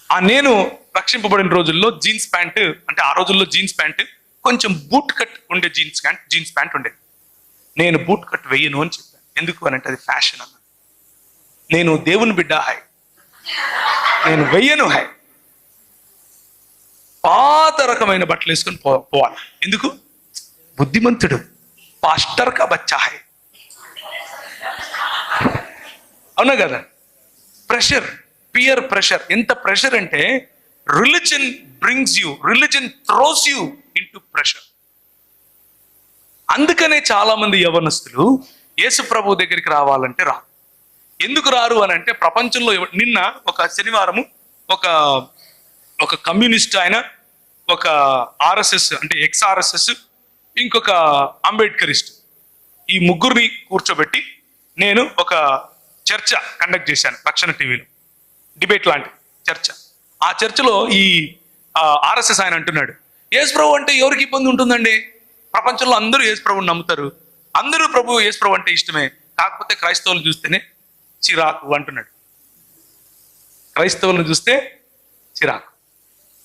నేను రక్షింపబడిన రోజుల్లో జీన్స్ ప్యాంట్, అంటే ఆ రోజుల్లో జీన్స్ ప్యాంట్ కొంచెం బూట్ కట్ ఉండే జీన్స్ ప్యాంట్ ఉండేది. నేను బూట్ కట్ వెయ్యను అని చెప్పాను. ఎందుకు అని అంటే అది ఫ్యాషన్ అన్న. నేను దేవుని బిడ్డ హై, నేను వెయ్యను హై. పాత రకమైన బట్టలు వేసుకొని పోవాలి. ఎందుకు? బుద్ధిమంతుడు పాస్టర్ కా బచ్చా హై. అవునా కదా? Pressure, peer pressure. ఎంత ప్రెషర్ అంటే religion throws you into pressure. అందుకనే చాలా మంది యవనస్తులు యేసు ప్రభు దగ్గరికి రావాలంటే రారు. ఎందుకు రారు అని అంటే ప్రపంచంలో నిన్న ఒక శనివారము ఒక కమ్యూనిస్ట్ ఆయన, ఒక ఆర్ఎస్ఎస్ అంటే ఎక్స్-ఆర్ఎస్ఎస్, ఇంకొక అంబేద్కరిస్ట్, ఈ ముగ్గురిని కూర్చోబెట్టి నేను ఒక చర్చ కండక్ట్ చేశాను రక్షణ టీవీలో. డిబేట్ లాంటి చర్చ. ఆ చర్చలో ఈ ఆర్ఎస్ఎస్ ఆయన అంటున్నాడు, యేసు ప్రభు అంటే ఎవరికి ఇబ్బంది ఉంటుందండి? ప్రపంచంలో అందరూ యేసు ప్రభుని నమ్ముతారు, అందరూ యేసు ప్రభు అంటే ఇష్టమే, కాకపోతే క్రైస్తవులు చూస్తేనే చిరాకు అంటున్నాడు. క్రైస్తవులను చూస్తే చిరాకు.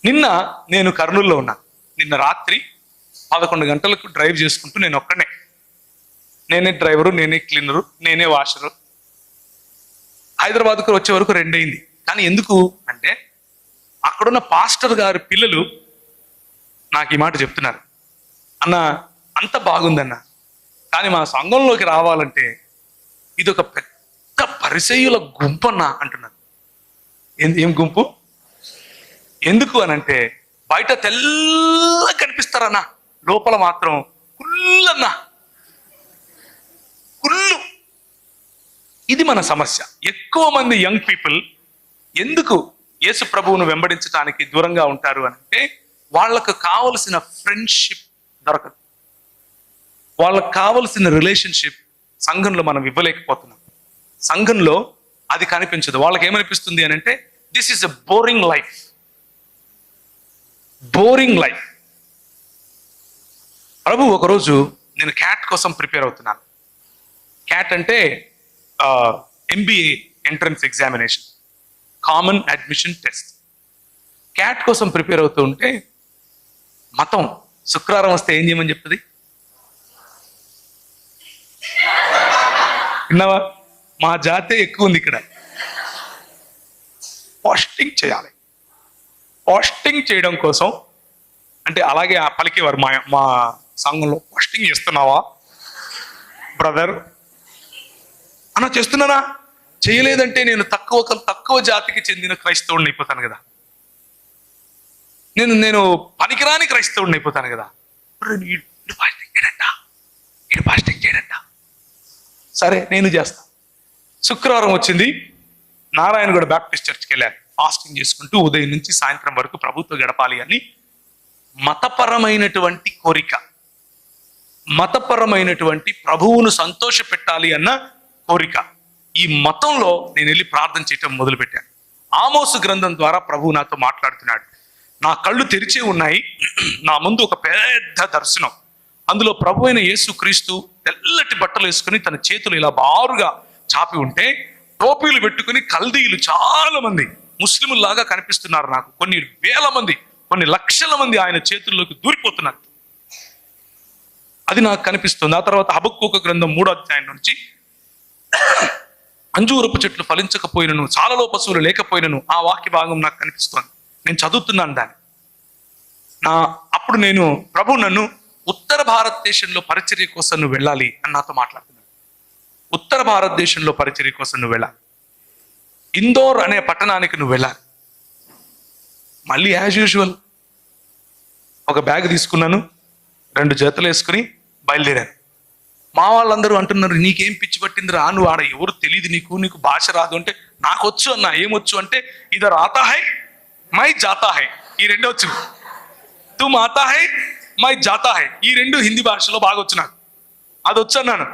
నిన్న నేను కర్నూలులో ఉన్నా. నిన్న రాత్రి 11 గంటలకు డ్రైవ్ చేసుకుంటూ నేను ఒక్కనే, నేనే డ్రైవరు, నేనే క్లీనరు, నేనే వాషరు. హైదరాబాద్కు వచ్చే వరకు 2 అయింది. కానీ ఎందుకు అంటే అక్కడున్న పాస్టర్ గారి పిల్లలు నాకు ఈ మాట చెప్తున్నారు, అన్న అంత బాగుందన్న, కానీ మా సంఘంలోకి రావాలంటే ఇది ఒక పెద్ద పరిసయ్యుల గుంపన్న అంటున్నారు. ఏం గుంపు? ఎందుకు అనంటే బయట తెల్ల కనిపిస్తారన్న, లోపల మాత్రం కుళ్ళన్న, కుళ్ళు. ఇది మన సమస్య. ఎక్కువ మంది యంగ్ పీపుల్ ఎందుకు యేసు ప్రభువును వెంబడించడానికి దూరంగా ఉంటారు అంటే వాళ్ళకు కావలసిన ఫ్రెండ్షిప్ దొరకదు, వాళ్ళకు కావలసిన రిలేషన్షిప్ సంఘంలో మనం ఇవ్వలేకపోతున్నాం. సంఘంలో అది కనిపించదు. వాళ్ళకి ఏమనిపిస్తుంది అని అంటే this is a boring life. Prabhu ఒకరోజు నేను క్యాట్ కోసం ప్రిపేర్ అవుతున్నాను. క్యాట్ అంటే MBA entrance examination, common admission test. CAT కోసం ప్రిపేర్ అవుతూ ఉంటే మతం శుక్రవారం వస్తే ఏం చేయమని చెప్తుంది? విన్నావా? మా జాతే ఎక్కువ ఉంది ఇక్కడ. పోస్టింగ్ చేయాలి. పోస్టింగ్ చేయడం కోసం అంటే అలాగే పలికేవారు మా సంఘంలో, పోస్టింగ్ చేస్తున్నావా బ్రదర్ అన్న? చేస్తున్నానా? చేయలేదంటే నేను తక్కువ జాతికి చెందిన క్రైస్తవుడిని అయిపోతాను కదా, నేను పనికిరాని క్రైస్తవుడిని అయిపోతాను కదా. పాస్టింగ్ చేయడంట. సరే నేను చేస్తా. శుక్రవారం వచ్చింది, నారాయణగూడ బ్యాప్టిస్ట్ చర్చ్కి వెళ్ళాను. ఫాస్టింగ్ చేసుకుంటూ ఉదయం నుంచి సాయంత్రం వరకు ప్రభుత్వం గడపాలి అని మతపరమైనటువంటి కోరిక, మతపరమైనటువంటి ప్రభువును సంతోష పెట్టాలి అన్న కోరిక. ఈ మతంలో నేను వెళ్ళి ప్రార్థన చేయటం మొదలుపెట్టాను. ఆమోసు గ్రంథం ద్వారా ప్రభువు నాతో మాట్లాడుతున్నాడు. నా కళ్ళు తెరిచే ఉన్నాయి. నా ముందు ఒక పెద్ద దర్శనం. అందులో ప్రభు అయిన యేసు క్రీస్తు తెల్లటి బట్టలు వేసుకుని తన చేతులు ఇలా బారుగా చాపి ఉంటే, టోపీలు పెట్టుకుని కల్దీయులు చాలా మంది ముస్లింలాగా కనిపిస్తున్నారు నాకు. కొన్ని వేల మంది, కొన్ని లక్షల మంది ఆయన చేతుల్లోకి దూరిపోతున్నారు. అది నాకు కనిపిస్తుంది. ఆ తర్వాత హబక్కూకు గ్రంథం 3వ అధ్యాయం నుంచి అంజూరపు చెట్లు ఫలించకపోయినను, చాలలో పశువులు లేకపోయినను, ఆ వాక్య భాగం నాకు కనిపిస్తోంది. నేను చదువుతున్నాను దాన్ని. అప్పుడు నేను ప్రభు నన్ను ఉత్తర భారతదేశంలో పరిచర్య కోసం నువ్వు వెళ్ళాలి అని నాతో మాట్లాడుతున్నాడు. ఉత్తర భారతదేశంలో పరిచర్య కోసం నువ్వు వెళ్ళాలి. ఇందోర్ అనే పట్టణానికి నువ్వు వెళ్ళాలి. మళ్ళీ యాజ్ యూజువల్ ఒక బ్యాగ్ తీసుకున్నాను, 2 జతలు వేసుకుని బయలుదేరాను. మా వాళ్ళందరూ అంటున్నారు, నీకేం పిచ్చి పట్టింది రా, నువ్వు ఆడ ఎవరు తెలియదు, నీకు భాష రాదు అంటే, నాకు వచ్చు అన్న. ఏమొచ్చు అంటే ఇదర్ ఆతా హై మై జాతా హై, ఈ 2 వచ్చు. తుమ్ ఆతా హై మై జాతా హై, ఈ 2 హిందీ భాషలో బాగా వచ్చు నాకు. అది వచ్చు అన్నాను.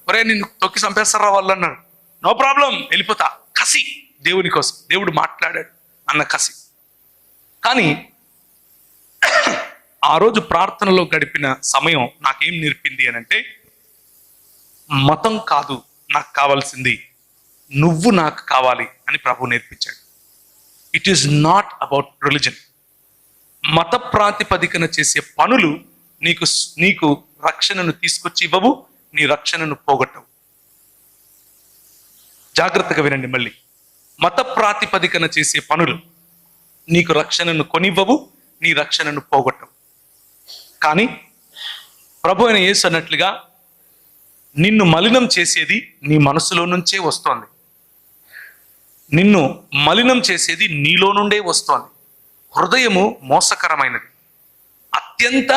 ఒరే నిన్ను తొక్కి చంపేస్తారా వాళ్ళు అన్నాను. నో ప్రాబ్లం, వెళ్ళిపోతా. కసి, దేవుని కోసం, దేవుడు మాట్లాడాడు అన్న కసి. కానీ ఆ రోజు ప్రార్థనలో గడిపిన సమయం నాకేం నేర్పింది అని అంటే, మతం కాదు నాకు కావాల్సింది, నువ్వు నాకు కావాలి అని ప్రభు నేర్పించాడు. It is not about religion. మత ప్రాతిపదికన చేసే పనులు నీకు నీకు రక్షణను తీసుకొచ్చి ఇవ్వవు, నీ రక్షణను పోగొట్టవు. జాగ్రత్తగా వినండి మళ్ళీ. మత ప్రాతిపదికన చేసే పనులు నీకు రక్షణను కొనివ్వవు, నీ రక్షణను పోగొట్టవు. కానీ ప్రభు అయిన యేసు అన్నట్లుగా నిన్ను మలినం చేసేది నీ మనసులో నుంచే వస్తోంది. నిన్ను మలినం చేసేది నీలో నుండే వస్తోంది. హృదయము మోసకరమైనది. అత్యంత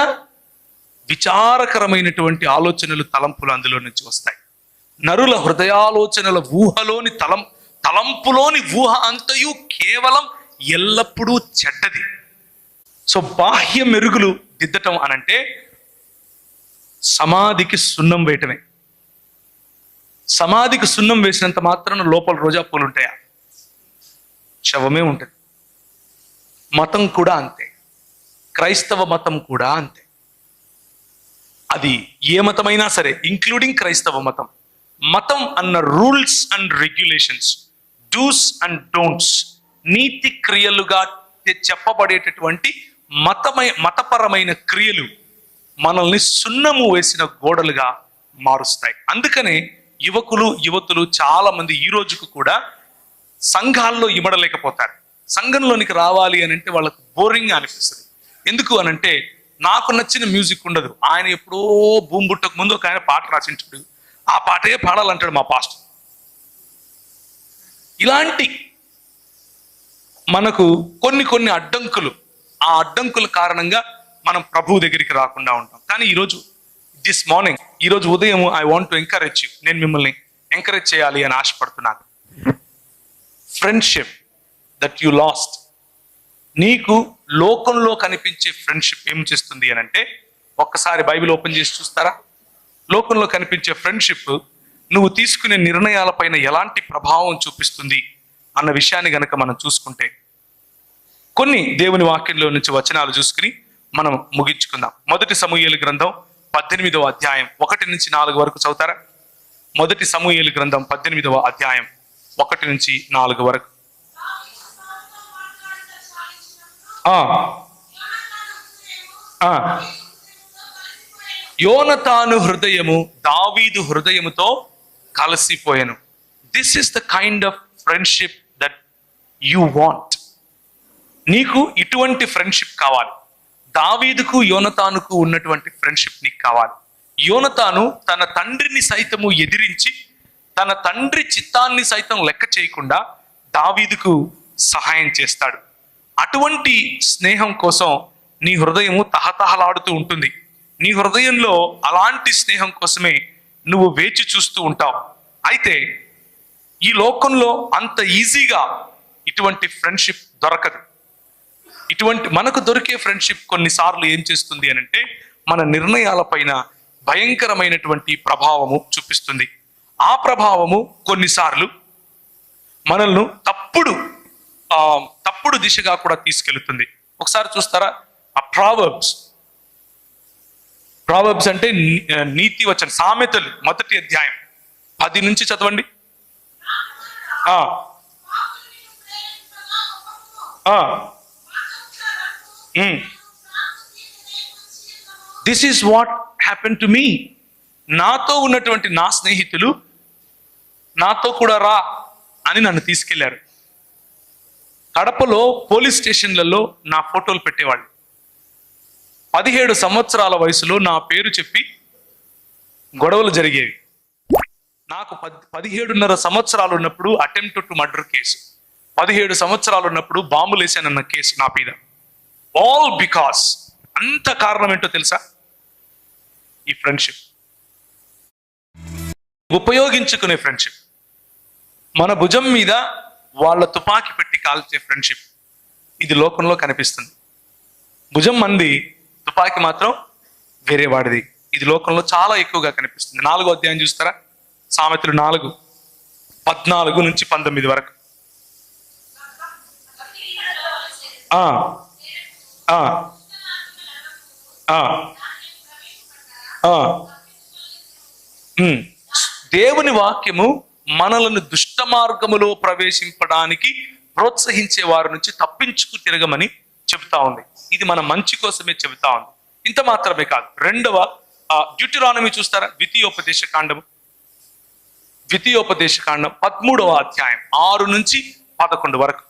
విచారకరమైనటువంటి ఆలోచనలు, తలంపులు అందులో నుంచి వస్తాయి. నరుల హృదయాలోచనల ఊహలోని తలంపులోని ఊహ అంతయు కేవలం ఎల్లప్పుడూ చెడ్డది. సో బాహ్య మెరుగులు దిద్దటం అనంటే సమాధికి సున్నం వేయటమే. సమాధికి సున్నం వేసినంత మాత్రాన లోపల రోజా పూలు ఉంటాయా? శవమే ఉంటుంది. మతం కూడా అంతే. క్రైస్తవ మతం కూడా అంతే. అది ఏ మతమైనా సరే, ఇంక్లూడింగ్ క్రైస్తవ మతం. మతం అన్న rules and regulations, dos and don'ts, నీతి క్రియలుగా చెప్పబడేటటువంటి మతపరమైన క్రియలు మనల్ని సున్నము వేసిన గోడలుగా మారుస్తాయి. అందుకనే యువతులు చాలా మంది ఈ రోజుకు కూడా సంఘాల్లో ఇమడలేకపోతారు. సంఘంలోనికి రావాలి అని అంటే వాళ్ళకు బోరింగ్ అనిపిస్తుంది. ఎందుకు అనంటే నాకు నచ్చిన మ్యూజిక్ ఉండదు. ఆయన ఎప్పుడో భూమి పుట్టక ముందు ఒక ఆయన పాట రాసింటాడు, ఆ పాటే పాడాలంటాడు మా పాస్టర్. ఇలాంటి మనకు కొన్ని అడ్డంకులు, ఆ అడ్డంకుల కారణంగా మనం ప్రభువు దగ్గరికి రాకుండా ఉంటాం. కానీ ఈరోజు ఉదయం I want to encourage you. నేను మిమ్మల్ని ఎంకరేజ్ చేయాలి అని ఆశపడుతున్నాను. ఫ్రెండ్షిప్ దట్ యు లాస్ట్, నీకు లోకంలో కనిపించే ఫ్రెండ్షిప్ ఏం చేస్తుంది అని అంటే, ఒక్కసారి బైబిల్ ఓపెన్ చేసి చూస్తారా? లోకంలో కనిపించే ఫ్రెండ్షిప్ నువ్వు తీసుకునే నిర్ణయాలపైన ఎలాంటి ప్రభావం చూపిస్తుంది అన్న విషయాన్ని గనక మనం చూసుకుంటే, కొన్ని దేవుని వాక్యంలో నుంచి వచనాలు చూసుకుని మనం ముగించుకుందాం. మొదటి సమూయేలు గ్రంథం 18వ అధ్యాయం 1 నుంచి 4 వరకు చదువుతారా? మొదటి సమూయేలు గ్రంథం 18వ అధ్యాయం 1 నుంచి 4 వరకు. యోనతాను హృదయము దావీదు హృదయముతో కలిసిపోయాను. This is the kind of friendship that you want. నీకు ఇటువంటి ఫ్రెండ్షిప్ కావాలి. దావీదుకు యోనతానుకు ఉన్నటువంటి ఫ్రెండ్షిప్ నీకు కావాలి. యోనతాను తన తండ్రిని సైతము ఎదిరించి, తన తండ్రి చిత్తాన్ని సైతం లెక్క చేయకుండా దావీదుకు సహాయం చేస్తాడు. అటువంటి స్నేహం కోసం నీ హృదయము తహతహలాడుతూ ఉంటుంది. నీ హృదయంలో అలాంటి స్నేహం కోసమే నువ్వు వేచి చూస్తూ ఉంటావు. అయితే ఈ లోకంలో అంత ఈజీగా ఇటువంటి ఫ్రెండ్షిప్ దొరకదు. మనకు దొరికే ఫ్రెండ్షిప్ కొన్నిసార్లు ఏం చేస్తుంది అని అంటే, మన నిర్ణయాలపైన భయంకరమైనటువంటి ప్రభావము చూపిస్తుంది. ఆ ప్రభావము కొన్నిసార్లు మనల్ని తప్పుడు దిశగా కూడా తీసుకెళ్తుంది. ఒకసారి చూస్తారా, ఆ ప్రావర్బ్స్ అంటే నీతి వచన సామెతలు 1వ అధ్యాయం 10 నుంచి చదవండి. This is what happen to me. నాతో ఉన్నటువంటి నా స్నేహితులు నాతో కూడా రా అని నన్ను తీసుకెళ్లారు. కడపలో పోలీస్ స్టేషన్లలో నా ఫోటోలు పెట్టేవాళ్ళు. 17 సంవత్సరాల వయసులో నా పేరు చెప్పి గొడవలు జరిగేవి. నాకు 17.5 సంవత్సరాలు ఉన్నప్పుడు అటెంప్ట్ టు మర్డర్ కేసు, 17 సంవత్సరాలు ఉన్నప్పుడు బాంబులు వేసానన్న కేసు నా మీద. ఆల్ బికాస్, అంత కారణం ఏంటో తెలుసా? ఈ ఫ్రెండ్షిప్, ఉపయోగించుకునే ఫ్రెండ్షిప్. మన భుజం మీద వాళ్ళ తుపాకీ పెట్టి కాల్చే ఫ్రెండ్షిప్ ఇది లోకంలో కనిపిస్తుంది. భుజం మంది, తుపాకీ మాత్రం వేరే వాడిది. ఇది లోకంలో చాలా ఎక్కువగా కనిపిస్తుంది. 4వ అధ్యాయం చూస్తారా? సామెతలు 4:14 నుంచి 19 వరకు. దేవుని వాక్యము మనలను దుష్ట మార్గములో ప్రవేశింపడానికి ప్రోత్సహించే వారి నుంచి తప్పించుకు తిరగమని చెబుతా ఉంది. ఇది మన మంచి కోసమే చెబుతా ఉంది. ఇంత మాత్రమే కాదు, రెండవ డ్యూటెరానమీ చూస్తారా, ద్వితీయోపదేశ కాండం 13వ అధ్యాయం 6 నుంచి 11 వరకు.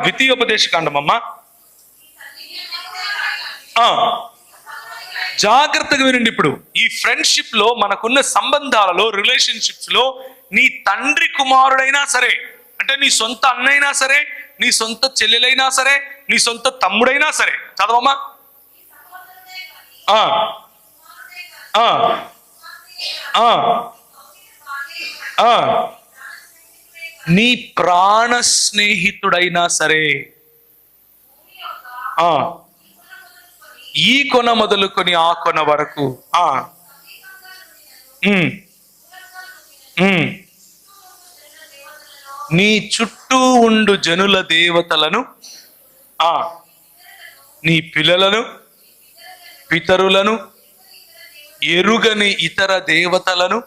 ద్వితీయోపదేశ కాండం అమ్మా, జాగ్రత్తగా వినండి. ఇప్పుడు ఈ ఫ్రెండ్షిప్ లో, మనకున్న సంబంధాలలో, రిలేషన్షిప్స్ లో, నీ తండ్రి కుమారుడైనా సరే, అంటే నీ సొంత అన్నైనా సరే, నీ సొంత చెల్లెలైనా సరే, నీ సొంత తమ్ముడైనా సరే, చదవమ్మా. నీ ప్రాణ స్నేహితుడైనా సరే, ఈ కొన మొదలుకొని ఆ కొన వరకు, నీ చుట్టూ ఉండు జనుల దేవతలను, నీ పిల్లలను, పితరులను, ఎరుగని ఇతర దేవతలను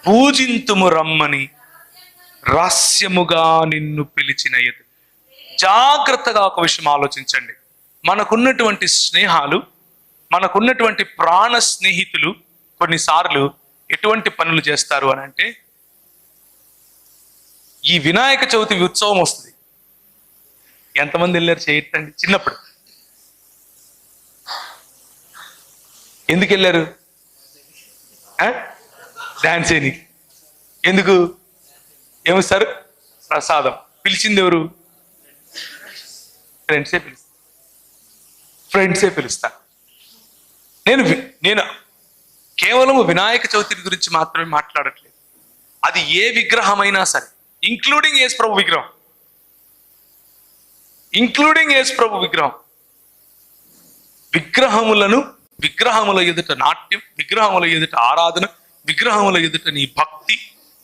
పూజింతుము రమ్మని రహస్యముగా నిన్ను పిలిచిన ఎదు. జాగ్రత్తగా ఒక విషయం ఆలోచించండి. మనకున్నటువంటి స్నేహాలు, మనకున్నటువంటి ప్రాణ స్నేహితులు కొన్నిసార్లు ఎటువంటి పనులు చేస్తారు అని అంటే, ఈ వినాయక చవితి ఉత్సవం వస్తుంది. ఎంతమంది వెళ్ళారు చేయటండి చిన్నప్పుడు? ఎందుకు వెళ్ళారు? డాన్స్ అని. ఎందుకు? ఏమిస్తారు? ప్రసాదం. పిలిచింది ఎవరు? ఫ్రెండ్సే పిలుస్తారు. నేను కేవలం వినాయక చవితి గురించి మాత్రమే మాట్లాడట్లేదు. అది ఏ విగ్రహమైనా సరే, ఇంక్లూడింగ్ యేసు ప్రభు విగ్రహం, విగ్రహముల ఎదుట నాట్యం, విగ్రహముల ఎదుట ఆరాధన, విగ్రహముల ఎదుట నీ భక్తి,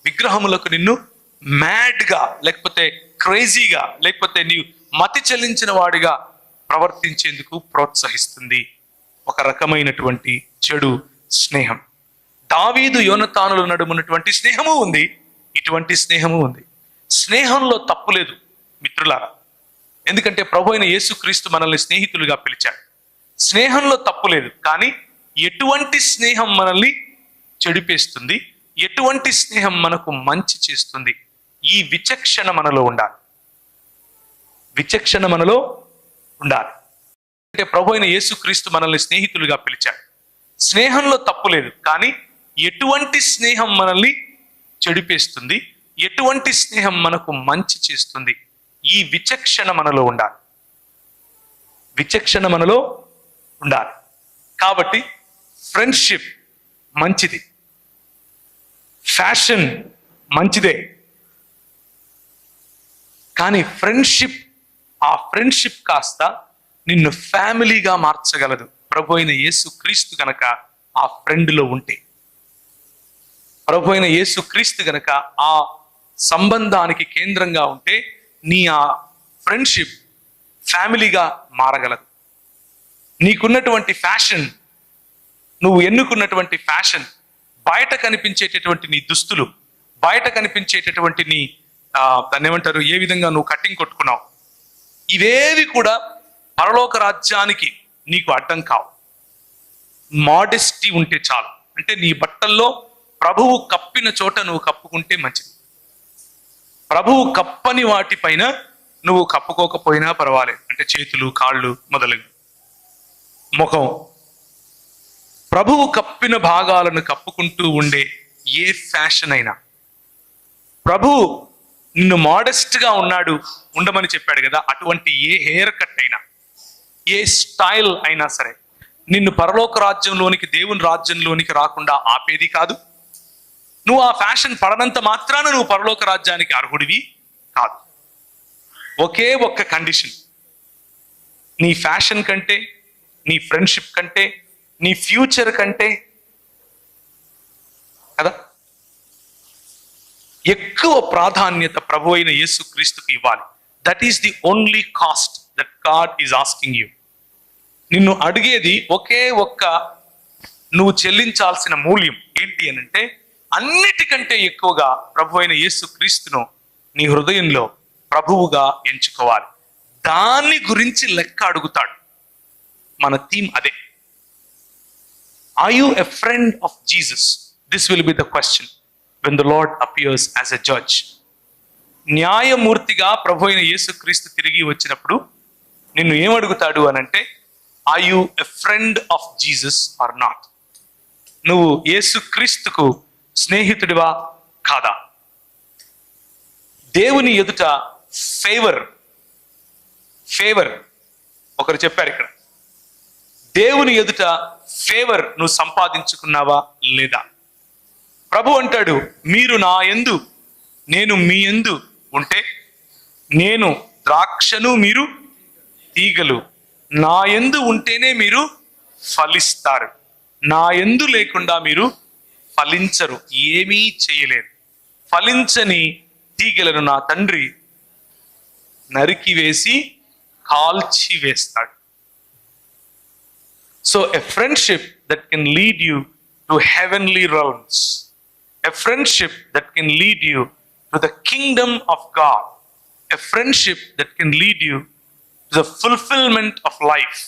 విగ్రహములకు నిన్ను మ్యాడ్గా, లేకపోతే క్రేజీగా, లేకపోతే నీవు మతి చెల్లించిన వాడిగా ప్రవర్తించేందుకు ప్రోత్సహిస్తుంది. ఒక రకమైనటువంటి చెడు స్నేహం. దావీదు యోనతానుల నడుమున్నటువంటి స్నేహము ఉంది, ఇటువంటి స్నేహము ఉంది. స్నేహంలో తప్పు లేదు మిత్రులారా, ఎందుకంటే ప్రభు అయిన యేసుక్రీస్తు మనల్ని స్నేహితులుగా పిలిచాడు. స్నేహంలో తప్పు లేదు. కానీ ఎటువంటి స్నేహం మనల్ని చెడిపేస్తుంది, ఎటువంటి స్నేహం మనకు మంచి చేస్తుంది, ఈ విచక్షణ మనలో ఉండాలి. అంటే ప్రభు అయిన యేసుక్రీస్తు మనల్ని స్నేహితులుగా పిలిచాడు. స్నేహంలో తప్పు లేదు. కానీ ఎటువంటి స్నేహం మనల్ని చెడిపేస్తుంది, ఎటువంటి స్నేహం మనకు మంచి చేస్తుంది, ఈ విచక్షణ మనలో ఉండాలి. కాబట్టి ఫ్రెండ్షిప్ మంచిది, ఫ్యాషన్ మంచిదే. కానీ ఆ ఫ్రెండ్షిప్ కాస్త నిన్ను ఫ్యామిలీగా మార్చగలదు. ప్రభు అయిన యేసుక్రీస్తు గనక ఆ ఫ్రెండ్లో ఉంటే, ప్రభు అయిన యేసుక్రీస్తు గనక ఆ సంబంధానికి కేంద్రంగా ఉంటే, నీ ఆ ఫ్రెండ్షిప్ ఫ్యామిలీగా మారగలదు. నీకున్నటువంటి ఫ్యాషన్, నువ్వు ఎన్నుకున్నటువంటి ఫ్యాషన్, బయట కనిపించేటటువంటి నీ దుస్తులు, బయట కనిపించేటటువంటి నీ దాన్ని ఏమంటారు, ఏ విధంగా నువ్వు కట్టింగ్ కొట్టుకున్నావు, ఇవేవి కూడా పరలోక రాజ్యానికి నీకు అడ్డం కావు. మోడెస్టీ ఉంటే చాలు. అంటే నీ బట్టల్లో ప్రభువు కప్పిన చోట నువ్వు కప్పుకుంటే మంచిది. ప్రభువు కప్పని వాటిపైన నువ్వు కప్పుకోకపోయినా పర్వాలేదు. అంటే చేతులు, కాళ్ళు మొదలగు, ముఖం, ప్రభువు కప్పిన భాగాలను కప్పుకుంటూ ఉండే ఏ ఫ్యాషన్ అయినా, ప్రభువు నిన్ను మోడెస్ట్గా ఉండమని చెప్పాడు కదా, అటువంటి ఏ హెయిర్ కట్ అయినా, ఏ స్టైల్ అయినా సరే నిన్ను పరలోక రాజ్యంలోనికి, దేవుని రాజ్యంలోనికి రాకుండా ఆపేది కాదు. నువ్వు ఆ ఫ్యాషన్ పడనంత మాత్రాన నువ్వు పరలోక రాజ్యానికి అర్హుడివి కాదు. ఒకే ఒక్క కండిషన్, నీ ఫ్యాషన్ కంటే, నీ ఫ్రెండ్షిప్ కంటే, నీ ఫ్యూచర్ కంటే కదా ఎక్కువ ప్రాధాన్యత ప్రభు అయిన యేసుక్రీస్తుకి ఇవ్వాలి. That is the only cost that God is asking you. నిన్ను అడిగేది ఒకే ఒక్క నువ్వు చెల్లించాల్సిన మూల్యం ఏంటి అని అంటే, అన్నిటికంటే ఎక్కువగా ప్రభు అయిన యేసు క్రీస్తును నీ హృదయంలో ప్రభువుగా ఎంచుకోవాలి. దాని గురించి లెక్క అడుగుతాడు. మన థీమ్ అదే. Are you a friend of Jesus? This will be the question when the lord appears as a judge. న్యాయమూర్తిగా ప్రభు అయిన యేసు క్రీస్తు తిరిగి వచ్చినప్పుడు నిన్ను ఏమడుగుతాడు అనంటే, are you a friend of Jesus or not? నువ్వు యేసు క్రీస్తుకు స్నేహితుడివా కాదా? దేవుని ఎదుట ఫేవర్ ఒకరు చెప్పారు ఇక్కడ, దేవుని ఎదుట ఫేవర్ నువ్వు సంపాదించుకున్నావా లేదా? ప్రభు అంటాడు, మీరు నా యందు నేను మీ యందు ఉంటే, నేను ద్రాక్షను మీరు తీగలు, నా యందు ఉంటేనే మీరు ఫలిస్తారు, నా యందు లేకుండా మీరు ఫలించరు, ఏమీ చేయలేరు. ఫలించని తీగలను నా తండ్రి నరికి వేసి కాల్చి వేస్తాడు. So a friendship that can lead you to heavenly realms, a friendship that can lead you to the kingdom of God, a friendship that can lead you to the fulfillment of life.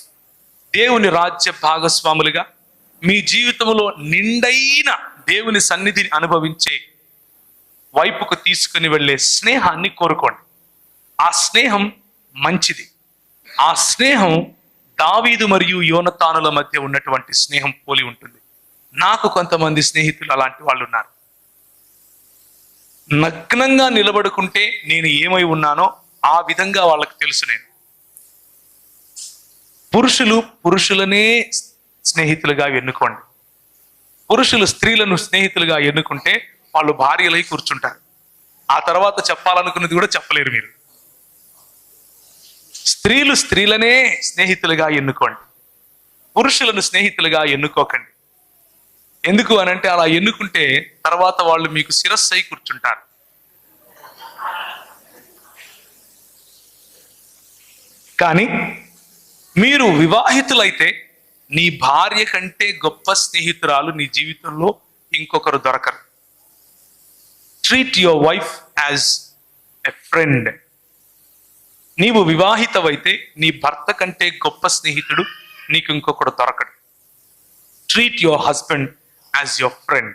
దేవుని రాజ్య భాగస్వాములుగా మీ జీవితంలో నిండైన దేవుని సన్నిధిని అనుభవించే వైపుకు తీసుకుని వెళ్ళే స్నేహాన్ని కోరుకోండి. ఆ స్నేహం మంచిది. ఆ స్నేహం దావీదు మరియు యోనతానుల మధ్య ఉన్నటువంటి స్నేహం పోలి ఉంటుంది. నాకు కొంతమంది స్నేహితులు అలాంటి వాళ్ళు ఉన్నారు. నగ్నంగా నిలబడుకుంటే నేను ఏమై ఉన్నానో ఆ విధంగా వాళ్ళకి తెలుసు. నేను పురుషులు పురుషులనే స్నేహితులుగా ఎన్నుకోండి. పురుషులు స్త్రీలను స్నేహితులుగా ఎన్నుకుంటే వాళ్ళు భార్యలై కూర్చుంటారు. ఆ తర్వాత చెప్పాలనుకున్నది కూడా చెప్పలేరు మీరు. స్త్రీలు స్త్రీలనే స్నేహితులుగా ఎన్నుకోండి, పురుషులను స్నేహితులుగా ఎన్నుకోకండి. ఎందుకు అనంటే, అలా ఎన్నుకుంటే తర్వాత వాళ్ళు మీకు శిరస్సు అయి కూర్చుంటారు. కానీ మీరు వివాహితులైతే నీ భార్య కంటే గొప్ప స్నేహితురాలు నీ జీవితంలో ఇంకొకరు దొరకరు. Treat your wife as a friend. నీవు వివాహితవైతే నీ భర్త కంటే గొప్ప స్నేహితుడు నీకు ఇంకొకడు దొరకడు. Treat your husband as your friend.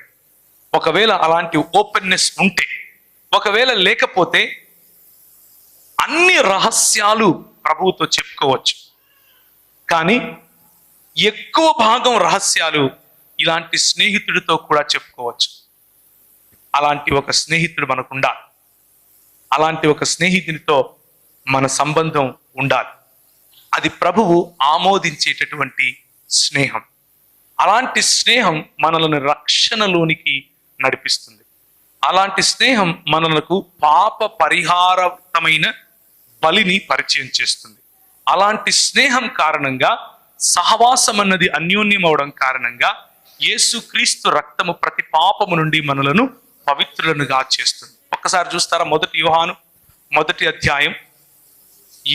ఒకవేళ అలాంటి ఓపెన్నెస్ ఉంటే, ఒకవేళ లేకపోతే అన్ని రహస్యాలు ప్రభువుతో చెప్పుకోవచ్చు. కానీ ఎక్కువ భాగం రహస్యాలు ఇలాంటి స్నేహితుడితో కూడా చెప్పుకోవచ్చు. అలాంటి ఒక స్నేహితుడు మనకు ఉండాలి. అలాంటి ఒక స్నేహితునితో మన సంబంధం ఉండాలి. అది ప్రభువు ఆమోదించేటటువంటి స్నేహం. అలాంటి స్నేహం మనలను రక్షణలోనికి నడిపిస్తుంది. అలాంటి స్నేహం మనలకు పాప పరిహారమైన బలిని పరిచయం చేస్తుంది. అలాంటి స్నేహం కారణంగా, సహవాసం అన్నది అన్యోన్యం అవడం కారణంగా యేసుక్రీస్తు రక్తము ప్రతి పాపము నుండి మనలను పవిత్రులనుగా చేస్తుంది. ఒక్కసారి చూస్తారా, 1 యోహాను 1వ అధ్యాయం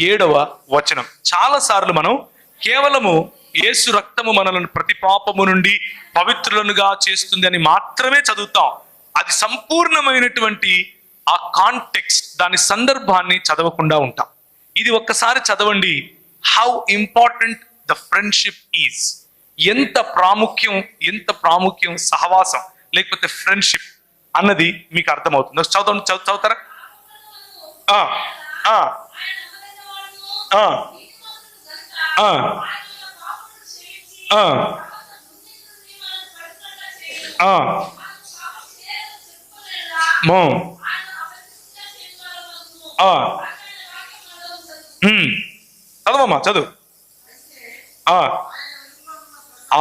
7వ వచనం. చాలా సార్లు మనం కేవలము యేసు రక్తము మనలను ప్రతి పాపము నుండి పవిత్రులనుగా చేస్తుంది అని మాత్రమే చదువుతాం. అది సంపూర్ణమైనటువంటి ఆ కాంటెక్స్ట్, దాని సందర్భాన్ని చదవకుండా ఉంటాం. ఇది ఒక్కసారి చదవండి. How important the friendship is. ఎంత ప్రాముఖ్యం సహవాసం లేకపోతే ఫ్రెండ్షిప్ అన్నది మీకు అర్థమవుతుంది. చదువుతారా? చదవమ్మా, చదువు.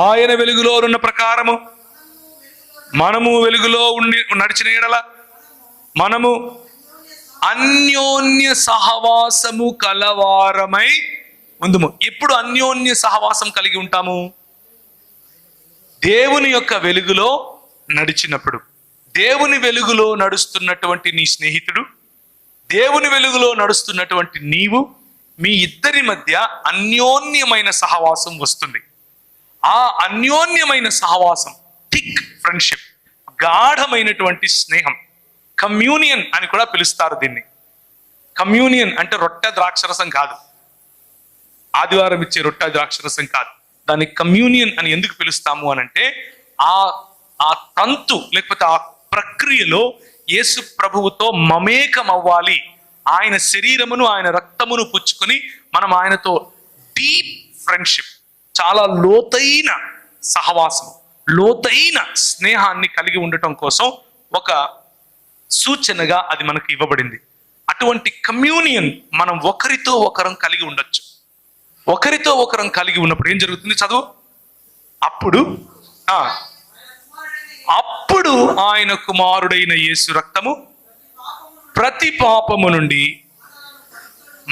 ఆయన వెలుగులో ఉన్న ప్రకారము మనము వెలుగులో ఉండి నడిచిన ఎడల మనము అన్యోన్య సహవాసము కలవారమై ఉందుము. ఎప్పుడు అన్యోన్య సహవాసం కలిగి ఉంటాము? దేవుని యొక్క వెలుగులో నడిచినప్పుడు. దేవుని వెలుగులో నడుస్తున్నటువంటి నీ స్నేహితుడు, దేవుని వెలుగులో నడుస్తున్నటువంటి నీవు, మీ ఇద్దరి మధ్య అన్యోన్యమైన సహవాసం వస్తుంది. ఆ అన్యోన్యమైన సహవాసం, థిక్ ఫ్రెండ్షిప్, గాఢమైనటువంటి స్నేహం, కమ్యూనియన్ అని కూడా పిలుస్తారు దీన్ని. కమ్యూనియన్ అంటే రొట్టె ద్రాక్షరసం కాదు, ఆదివారం ఇచ్చే రొట్టె ద్రాక్షరసం కాదు. దాన్ని కమ్యూనియన్ అని ఎందుకు పిలుస్తాము అనంటే ఆ తంతు లేకపోతే ఆ ప్రక్రియలో యేసు ప్రభువుతో మమేకం అవ్వాలి. ఆయన శరీరమును ఆయన రక్తమును పుచ్చుకొని మనం ఆయనతో డీప్ ఫ్రెండ్షిప్, చాలా లోతైన సహవాసం, లోతైన స్నేహాన్ని కలిగి ఉండటం కోసం ఒక సూచనగా అది మనకు ఇవ్వబడింది. అటువంటి కమ్యూనియన్ మనం ఒకరితో ఒకరం కలిగి ఉండొచ్చు. ఒకరితో ఒకరం కలిగి ఉన్నప్పుడు ఏం జరుగుతుంది? చదువు. అప్పుడు ఆయన కుమారుడైన యేసు రక్తము ప్రతి పాపము నుండి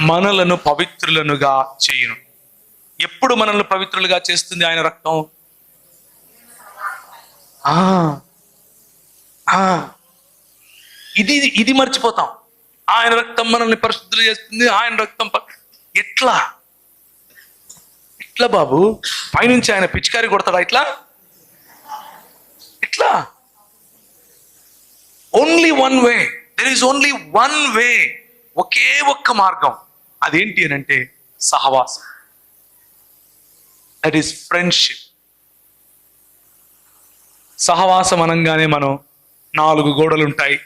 మనలను పవిత్రులనుగా చేయును. ఎప్పుడు మనల్ని పవిత్రులుగా చేస్తుంది ఆయన రక్తం? ఇది మర్చిపోతాం. ఆయన రక్తం మనల్ని పరిశుద్ధులు చేస్తుంది. ఆయన రక్తం ఎట్లా బాబు? పైనుంచి ఆయన పిచికారి కొడతాడా ఇట్లా? Only one way. There is only one way. ఒకే ఒక్క మార్గం. అదేంటి అని అంటే సహవాసం. That is friendship. సహవాసం అనగానే మనం 4 గోడలు ఉంటాయి.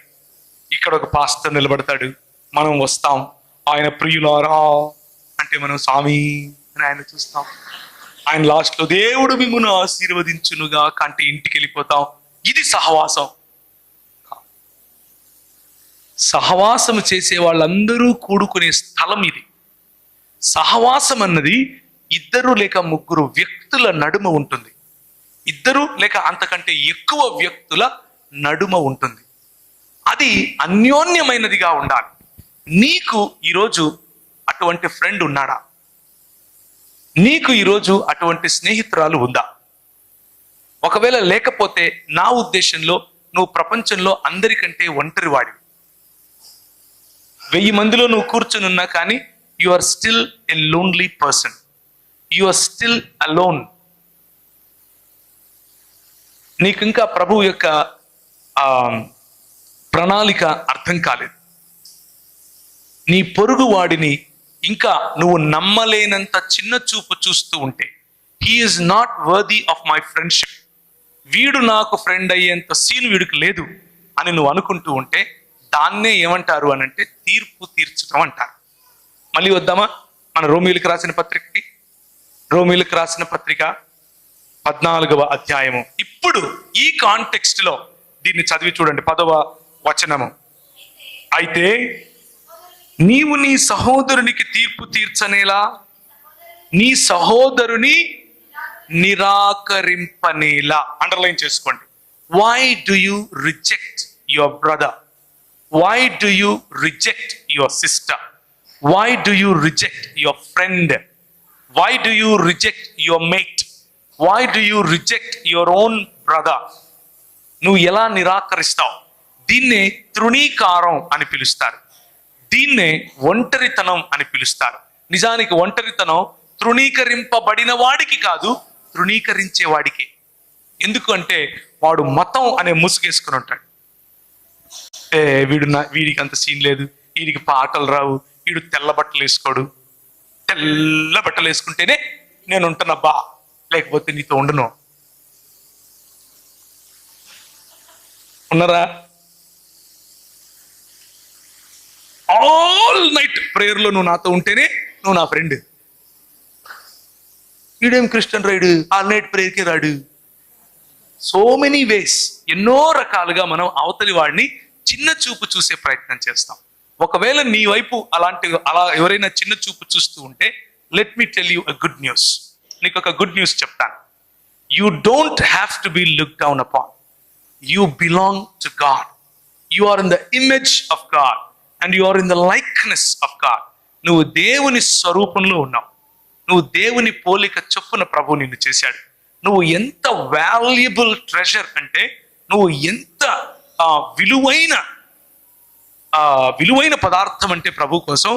ఇక్కడ ఒక పాస్టర్ నిలబడతాడు, మనం వస్తాం. ఆయన ప్రియులారా అంటే మనం స్వామి అని ఆయన చూస్తాం. ఆయన లాస్ట్ లో దేవుడు మిమ్మును ఆశీర్వదించునుగా కంటే ఇంటికి వెళ్ళిపోతాం. ఇది సహవాసం. సహవాసం చేసే వాళ్ళందరూ కూడుకునే స్థలం ఇది. సహవాసం అన్నది 2 లేక 3 వ్యక్తుల నడుమ ఉంటుంది. 2 లేక అంతకంటే ఎక్కువ వ్యక్తుల నడుమ ఉంటుంది. అది అన్యోన్యమైనదిగా ఉండాలి. నీకు ఈరోజు అటువంటి ఫ్రెండ్ ఉన్నాడా? నీకు ఈరోజు అటువంటి స్నేహితురాలు ఉందా? ఒకవేళ లేకపోతే నా ఉద్దేశంలో నువ్వు ప్రపంచంలో అందరికంటే ఒంటరివాడి. 1000 మందిలో నువ్వు కూర్చుని ఉన్నా కానీ you are still a lonely person. You are still alone. నీకు ఇంకా ప్రభువు యొక్క ప్రణాళిక అర్థం కాలేదు. నీ పొరుగు వాడిని ఇంకా నువ్వు నమ్మలేనంత చిన్న చూపు చూస్తూ ఉంటే, he is not worthy of my friendship, వీడు నాకు ఫ్రెండ్ అయ్యేంత సీన్ వీడికి లేదు అని నువ్వు అనుకుంటూ ఉంటే దాన్నే ఏమంటారు అని అంటే తీర్పు తీర్చడం అంటారు. మళ్ళీ వద్దామా మన రోమీయులకు రాసిన పత్రికకి? రోమీయులకు రాసిన పత్రిక 14వ అధ్యాయము. ఇప్పుడు ఈ కాంటెక్స్ట్ లో దీన్ని చదివి చూడండి. 10వ వచనము. అయితే నీవు నీ సహోదరునికి తీర్పు తీర్చనేలా, నీ సహోదరుని నిరాకరింపనేలా. అండర్లైన్ చేసుకోండి. Why do you reject your brother? Why do you reject your sister? Why do you reject your friend? Why do you reject your mate? Why do you reject your own brother? నువ్వు ఎలా నిరాకరిస్తావు? దీన్నే తృణీకారం అని పిలుస్తారు. దీన్నే ఒంటరితనం అని పిలుస్తారు. నిజానికి ఒంటరితనం తృణీకరింపబడిన వాడికి కాదు, తృణీకరించే వాడికి. ఎందుకంటే వాడు మతం అనే ముసుగేసుకుని ఉంటాడు. వీడికి అంత సీన్ లేదు, వీడికి పాటలు రావు, వీడు తెల్ల బట్టలు వేసుకోడు. తెల్ల బట్టలు వేసుకుంటేనే నేను ఉంటున్నబ్బా, లేకపోతే నీతో ఉండను. ఉన్నారా? ఆల్ నైట్ ప్రేయర్లో నువ్వు నాతో ఉంటేనే నువ్వు నా ఫ్రెండ్. వీడేం క్రిస్టియన్ రాడు, ఆల్ నైట్ ప్రేయర్కి రాడు. సో మెనీ వేస్, ఎన్నో రకాలుగా మనం అవతలి వాడిని చిన్న చూపు చూసే ప్రయత్నం చేస్తాం. ఒకవేళ నీ వైపు అలా ఎవరైనా చిన్న చూపు చూస్తూ ఉంటే, let me tell you a good news. నీకు ఒక గుడ్ న్యూస్ చెప్తాను. You don't have to be look down upon. You belong to God. You are in the image of God and you are in the likeness of God. నువ్వు దేవుని స్వరూపంలో ఉన్నావు. నువ్వు దేవుని పోలిక చొప్పున ప్రభు నిన్ను చేశాడు. నువ్వు ఎంత వాల్యుబుల్ ట్రెజర్ అంటే, నువ్వు ఎంత విలువైన పదార్థం అంటే ప్రభు కోసం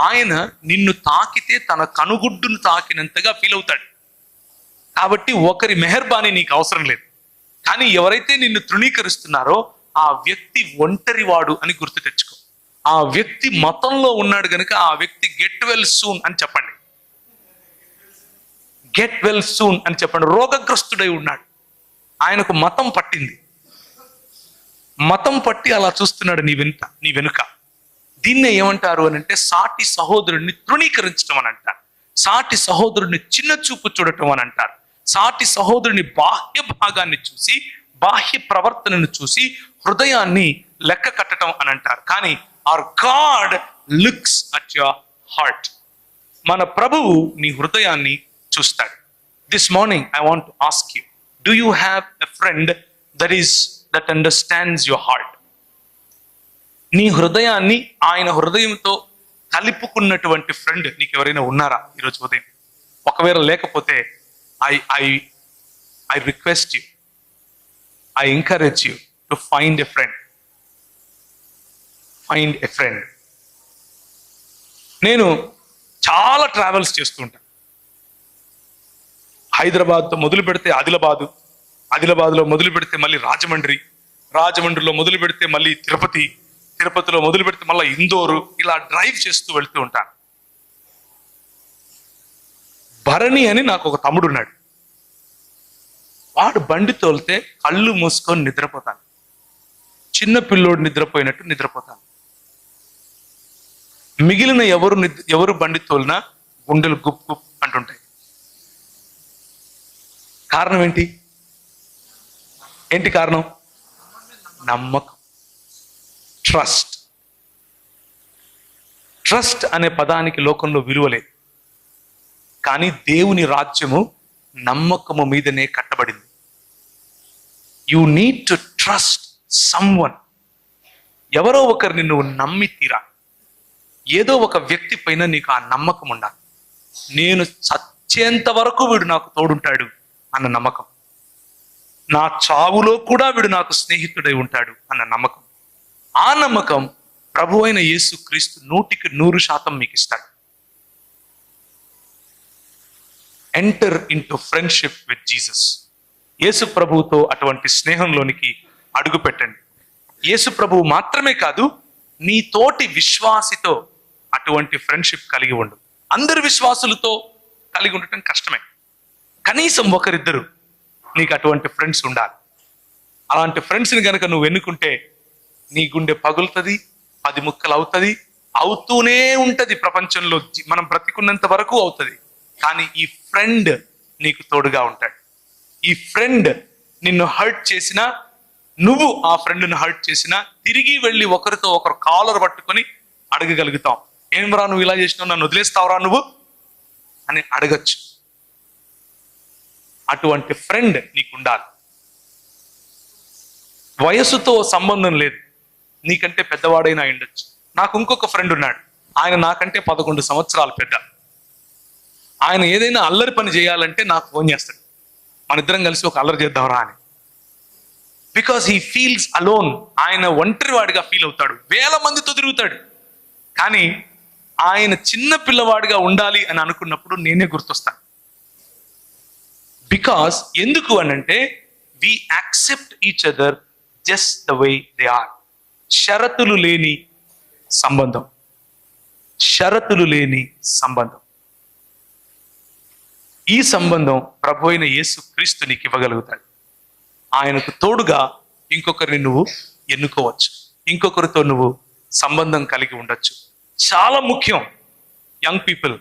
ఆయన నిన్ను తాకితే తన కనుగుడ్డును తాకినంతగా ఫీల్ అవుతాడు. కాబట్టి ఒకరి మెహర్బానీ నీకు అవసరం లేదు. కానీ ఎవరైతే నిన్ను తృణీకరిస్తున్నారో ఆ వ్యక్తి ఒంటరివాడు అని గుర్తు తెచ్చుకో. ఆ వ్యక్తి మతంలో ఉన్నాడు కనుక ఆ వ్యక్తి గెట్ వెల్ సూన్ అని చెప్పండి. గెట్ వెల్ సూన్ అని చెప్పండి. రోగగ్రస్తుడై ఉన్నాడు, ఆయనకు మతం పట్టింది, మతం పట్టి అలా చూస్తున్నాడు నీ వెనుక. దీన్నే ఏమంటారు అని అంటే సాటి సహోదరుడిని తృణీకరించడం అని అంటారు. సాటి సహోదరుడిని చిన్న చూపు చూడటం అని అంటారు. సాటి సహోదరుని బాహ్య భాగాన్ని చూసి, బాహ్య ప్రవర్తనను చూసి హృదయాన్ని లెక్క కట్టడం అని అంటారు. కానీ hour God looks at your heart. మన ప్రభువు నీ హృదయాన్ని చూస్తాడు. This morning I want to ask you, do you have a friend that understands your heart? నీ హృదయాన్ని ఆయన హృదయంతో కలుపుకున్నటువంటి ఫ్రెండ్ నీకు ఎవరైనా ఉన్నారా ఈరోజు ఉదయం? ఒకవేళ లేకపోతే I request you, I encourage you to find a friend. Find a friend. నేను చాలా ట్రావెల్స్ చేస్తూ ఉంటాను. హైదరాబాద్తో మొదలు పెడితే ఆదిలాబాద్లో మొదలు పెడితే మళ్ళీ రాజమండ్రిలో మొదలు పెడితే మళ్ళీ తిరుపతిలో మొదలు పెడితే మళ్ళీ ఇందోరు, ఇలా డ్రైవ్ చేస్తూ వెళ్తూ ఉంటాను. భరణి అని నాకు ఒక తమ్ముడు ఉన్నాడు. వాడు బండి తోలితే కళ్ళు మూసుకొని నిద్రపోతాను. చిన్న పిల్లోడు నిద్రపోయినట్టు నిద్రపోతాను. మిగిలిన ఎవరు బండి తోలినా గుండెలు గుప్ గుప్ అంటుంటాయి. కారణం ఏంటి కారణం? నమ్మకం. ట్రస్ట్ అనే పదానికి లోకంలో విలువ లేదు. కానీ దేవుని రాజ్యము నమ్మకము మీదనే కట్టబడింది. You need to trust someone. ఎవరో ఒకరిని నువ్వు నమ్మి తీరా. ఏదో ఒక వ్యక్తి పైన నీకు ఆ నమ్మకం ఉండాలి. నేను చచ్చేంత వరకు వీడు నాకు తోడుంటాడు అన్న నమ్మకం. నా చావులో కూడా వీడు నాకు స్నేహితుడై ఉంటాడు అన్న నమ్మకం. ఆ నమ్మకం ప్రభు అయిన యేసు క్రీస్తు 100% మీకు ఇస్తాడు. Enter into friendship with Jesus. యేసు ప్రభువుతో అటువంటి స్నేహంలోనికి అడుగు పెట్టండి. యేసు ప్రభువు మాత్రమే కాదు, నీ తోటి విశ్వాసితో అటువంటి ఫ్రెండ్షిప్ కలిగి ఉండు. అందరి విశ్వాసులతో కలిగి ఉండటం కష్టమే. కనీసం ఒకరిద్దరు నీకు అటువంటి ఫ్రెండ్స్ ఉండాలి. అలాంటి ఫ్రెండ్స్ని కనుక నువ్వు ఎన్నుకుంటే నీ గుండె పగులుతుంది, 10 ముక్కలు అవుతుంది, అవుతూనే ఉంటది. ప్రపంచంలో మనం బ్రతికున్నంత వరకు అవుతుంది. కానీ ఈ ఫ్రెండ్ నీకు తోడుగా ఉంటాడు. ఈ ఫ్రెండ్ నిన్ను హర్ట్ చేసినా, నువ్వు ఆ ఫ్రెండ్ను హర్ట్ చేసినా తిరిగి వెళ్ళి ఒకరితో ఒకరు కాలర్ పట్టుకొని అడగగలుగుతాం. ఏం రా నువ్వు ఇలా చేసినావు, నన్ను వదిలేస్తావురా నువ్వు అని అడగచ్చు. అటువంటి ఫ్రెండ్ నీకు ఉండాలి. వయసుతో సంబంధం లేదు. నీకంటే పెద్దవాడైనా ఉండొచ్చు. నాకు ఇంకొక ఫ్రెండ్ ఉన్నాడు. ఆయన నాకంటే 11 సంవత్సరాలు పెద్ద. ఆయన ఏదైనా అల్లరి పని చేయాలంటే నాకు ఫోన్ చేస్తాడు. మన ఇద్దరం కలిసి ఒక అల్లరి చేద్దాంరా అని. Because he feels alone. ఆయన ఒంటరివాడిగా ఫీల్ అవుతాడు. 1000 మందితో తిరుగుతాడు. కానీ ఆయన చిన్న పిల్లవాడిగా ఉండాలి అని అనుకున్నప్పుడు నేనే గుర్తొస్తాను. బికాస్ ఎందుకు అనంటే we accept each other just the way they are. షరతులు లేని సంబంధం. ఈ సంబంధం ప్రభు అయిన యేసు క్రీస్తు నీకు ఇవ్వగలుగుతాడు. ఆయనకు తోడుగా ఇంకొకరిని నువ్వు ఎన్నుకోవచ్చు. ఇంకొకరితో నువ్వు సంబంధం కలిగి ఉండొచ్చు. చాలా ముఖ్యం. యంగ్ పీపుల్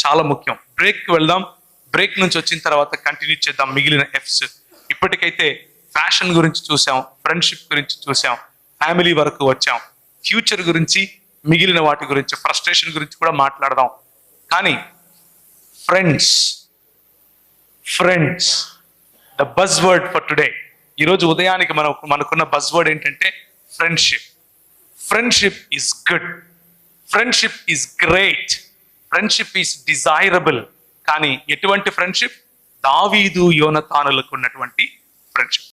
చాలా ముఖ్యం. బ్రేక్కి వెళ్దాం. బ్రేక్ నుంచి వచ్చిన తర్వాత కంటిన్యూ చేద్దాం మిగిలిన ఎఫ్స్. ఇప్పటికైతే ఫ్యాషన్ గురించి చూసాం, ఫ్రెండ్షిప్ గురించి చూసాం, ఫ్యామిలీ వరకు వచ్చాం. ఫ్యూచర్ గురించి, మిగిలిన వాటి గురించి, ఫ్రస్ట్రేషన్ గురించి కూడా మాట్లాడదాం. కానీ friends the buzz word for today. ఈరోజు ఉదయానికి మనకున్న బజ్ వర్డ్ ఏంటంటే friendship is good, friendship is great, friendship is desirable. కానీ ఎటువంటి ఫ్రెండ్షిప్? దావీదు యోనతానులకు ఉన్నటువంటి ఫ్రెండ్షిప్.